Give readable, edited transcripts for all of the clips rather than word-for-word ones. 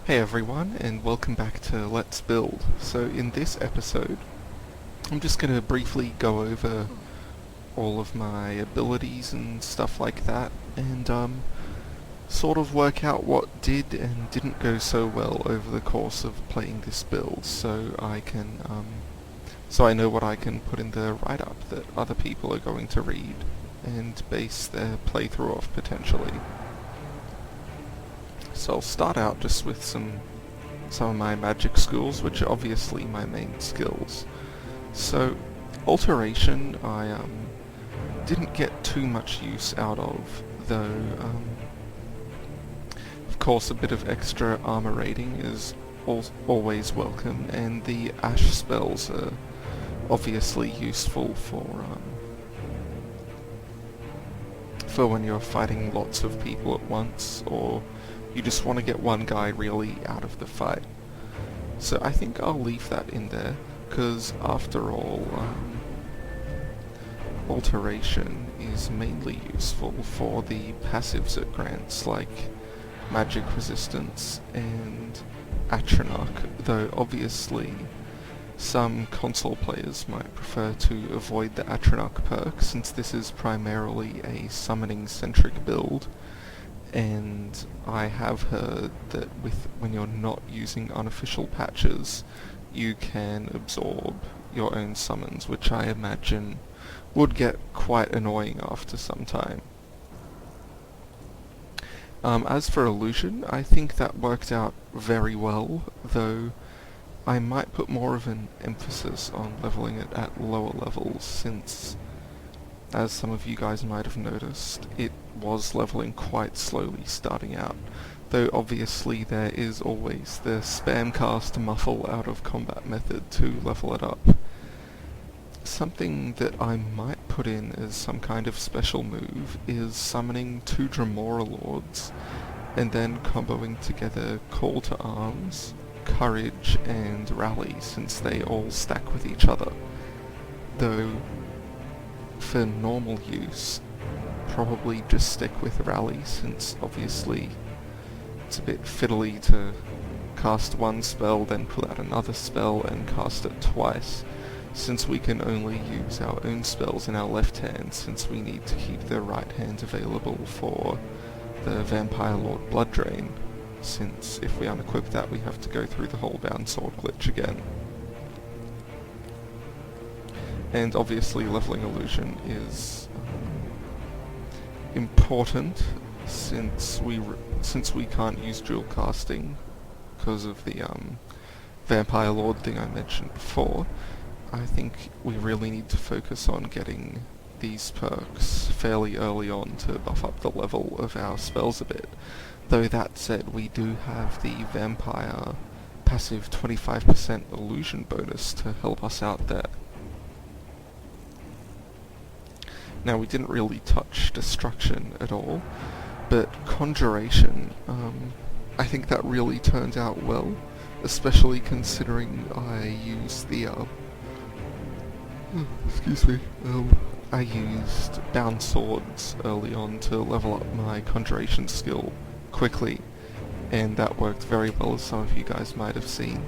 Hey everyone, and welcome back to Let's Build. So in this episode, I'm just going to briefly go over all of my abilities and stuff like that, and sort of work out what did and didn't go so well over the course of playing this build, so I know what I can put in the write-up that other people are going to read and base their playthrough off potentially. So I'll start out just with some of my magic skills, which are obviously my main skills. So, Alteration I didn't get too much use out of, though of course a bit of extra armor rating is always welcome, and the Ash spells are obviously useful for when you're fighting lots of people at once, or you just want to get one guy really out of the fight. So I think I'll leave that in there, because after all, Alteration is mainly useful for the passives it grants, like magic resistance and Atronach, though obviously some console players might prefer to avoid the Atronach perk, since this is primarily a summoning-centric build, and I have heard that when you're not using unofficial patches, you can absorb your own summons, which I imagine would get quite annoying after some time. As for Illusion, I think that worked out very well, though I might put more of an emphasis on leveling it at lower levels, since, as some of you guys might have noticed, it was leveling quite slowly starting out, though obviously there is always the spam cast muffle out of combat method to level it up. Something that I might put in as some kind of special move is summoning 2 Dremora Lords, and then comboing together Call to Arms, Courage, and Rally, since they all stack with each other. Though, for normal use, probably just stick with Rally, since obviously it's a bit fiddly to cast one spell, then pull out another spell and cast it twice, since we can only use our own spells in our left hand, since we need to keep the right hand available for the Vampire Lord Blood Drain, since if we unequip that we have to go through the whole bound sword glitch again. And obviously leveling Illusion is important, since we can't use dual casting because of the Vampire Lord thing I mentioned before. I think we really need to focus on getting these perks fairly early on to buff up the level of our spells a bit. Though that said, we do have the Vampire passive 25% illusion bonus to help us out there. Now, we didn't really touch Destruction at all, but Conjuration, I think that really turned out well, especially considering I used the, I used Bound Swords early on to level up my Conjuration skill quickly, and that worked very well, as some of you guys might have seen.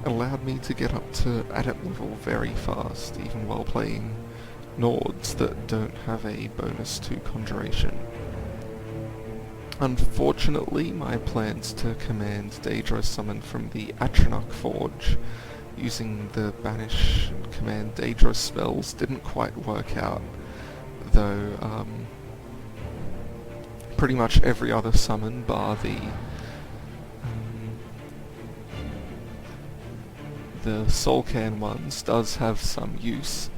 It allowed me to get up to adept level very fast, even while playing Nords that don't have a bonus to Conjuration. Unfortunately, my plans to command Daedra summon from the Atronach Forge using the Banish and command Daedra spells didn't quite work out, though pretty much every other summon bar the Soulcan ones does have some use,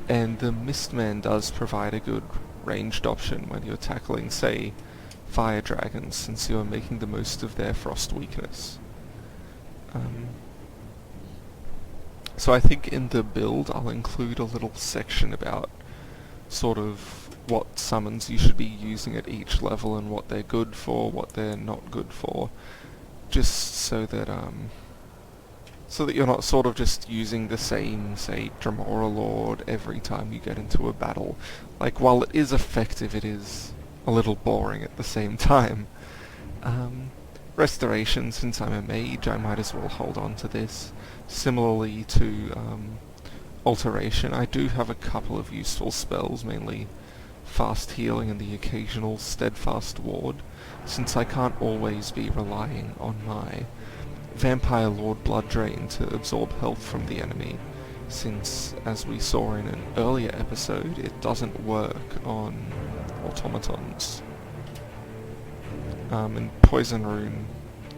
and the Mistman does provide a good ranged option when you're tackling, say, fire dragons, since you're making the most of their frost weakness. So I think in the build I'll include a little section about sort of what summons you should be using at each level and what they're good for, what they're not good for, just so that you're not sort of just using the same, say, Dremora Lord every time you get into a battle. Like, while it is effective, it is a little boring at the same time. Restoration, since I'm a mage, I might as well hold on to this. Similarly to Alteration, I do have a couple of useful spells, mainly fast healing and the occasional steadfast ward, since I can't always be relying on my Vampire Lord Blood Drain to absorb health from the enemy, since, as we saw in an earlier episode, it doesn't work on automatons. And Poison Rune,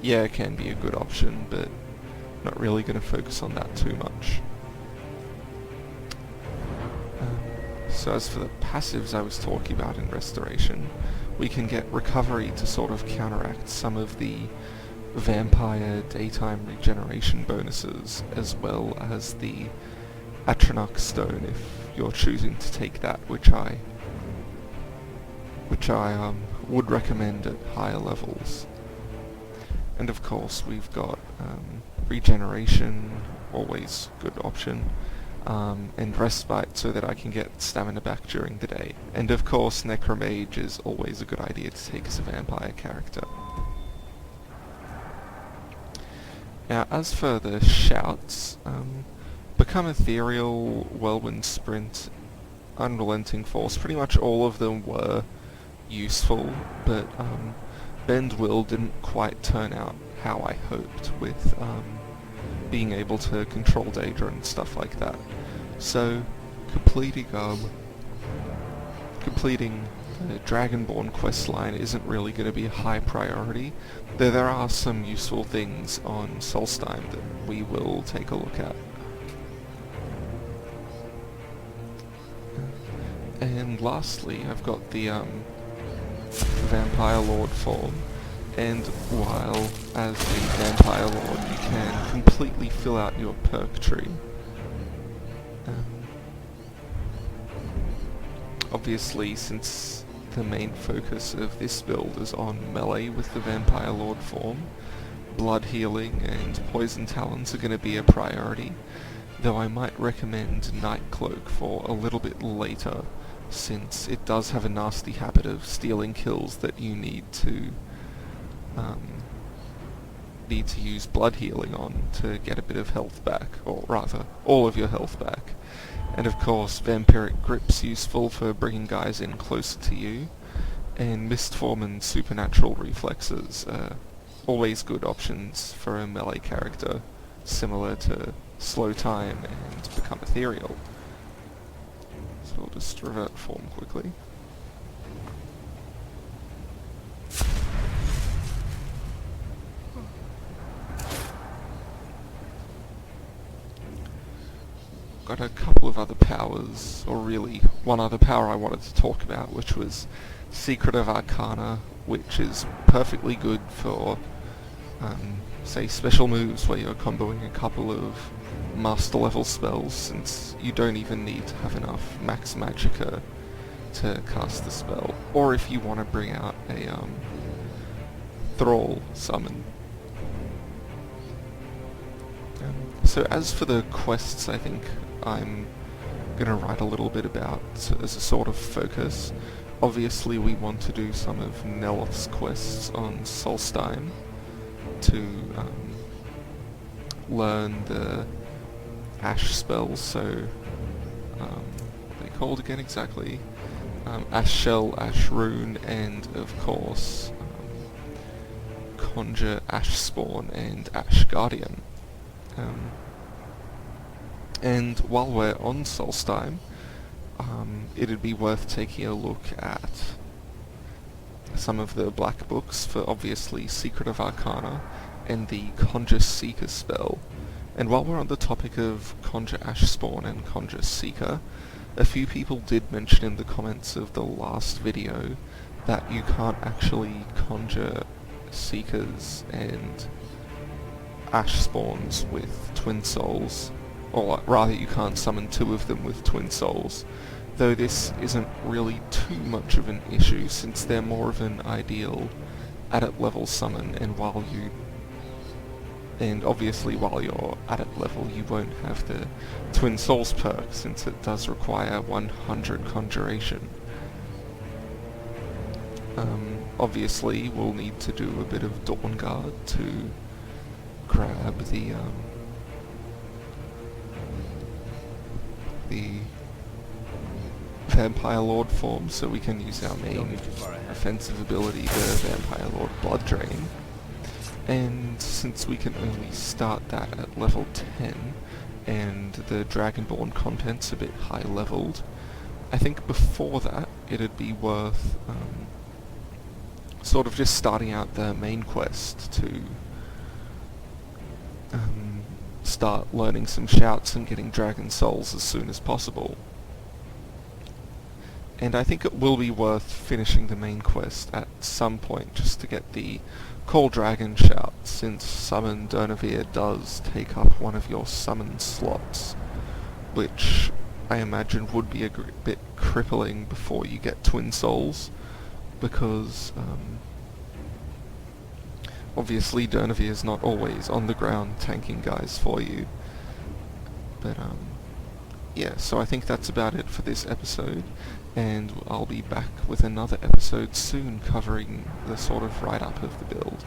yeah, it can be a good option, but not really going to focus on that too much. So as for the passives I was talking about in Restoration, we can get Recovery to sort of counteract some of the Vampire daytime regeneration bonuses, as well as the Atronach Stone if you're choosing to take that, which I would recommend at higher levels. And of course we've got Regeneration, always good option, and Respite so that I can get stamina back during the day. And of course Necromage is always a good idea to take as a vampire character. Now as for the shouts, Become Ethereal, Whirlwind Sprint, Unrelenting Force, pretty much all of them were useful, but Bend Will didn't quite turn out how I hoped with being able to control Daedra and stuff like that. So completing the Dragonborn questline isn't really going to be a high priority, though there are some useful things on Solstheim that we will take a look at. And lastly, I've got the Vampire Lord form, and while as a Vampire Lord you can completely fill out your perk tree. Obviously, since the main focus of this build is on melee with the Vampire Lord form, blood healing and poison talons are going to be a priority, though I might recommend Night Cloak for a little bit later, since it does have a nasty habit of stealing kills that you need to use blood healing on to get a bit of health back, or rather, all of your health back. And of course, Vampiric Grip's useful for bringing guys in closer to you, and Mistform and Supernatural Reflexes are always good options for a melee character, similar to Slow Time and Become Ethereal. So I'll just revert form quickly. Got a couple of other powers, or really one other power I wanted to talk about, which was Secret of Arcana, which is perfectly good for, say, special moves where you're comboing a couple of master level spells, since you don't even need to have enough max magicka to cast the spell, or if you want to bring out a Thrall summon. So as for the quests, I think I'm gonna write a little bit about as a sort of focus. Obviously we want to do some of Neloth's quests on Solstheim to learn the Ash spells, so what are they called again exactly? Ash Shell, Ash Rune, and of course Conjure Ash Spawn and Ash Guardian. And while we're on Solstheim, it'd be worth taking a look at some of the black books for obviously Secret of Arcana and the Conjure Seeker spell. And while we're on the topic of Conjure Ash Spawn and Conjure Seeker, a few people did mention in the comments of the last video that you can't actually conjure Seekers and Ash Spawns with Twin Souls, or rather you can't summon two of them with Twin Souls, though this isn't really too much of an issue since they're more of an ideal Adept level summon, and obviously while you're Adept level you won't have the Twin Souls perk since it does require 100 Conjuration. obviously we'll need to do a bit of Dawn Guard to grab the Vampire Lord form, so we can use our main offensive ability, the Vampire Lord Blood Drain. And since we can only start that at level 10, and the Dragonborn content's a bit high leveled, I think before that it'd be worth sort of just starting out the main quest to start learning some shouts and getting dragon souls as soon as possible. And I think it will be worth finishing the main quest at some point just to get the Call Dragon shout, since Summon Durnavir does take up one of your summon slots, which I imagine would be a bit crippling before you get Twin Souls, because obviously Durnavir is not always on the ground tanking guys for you. But yeah, so I think that's about it for this episode, and I'll be back with another episode soon covering the sort of write-up of the build.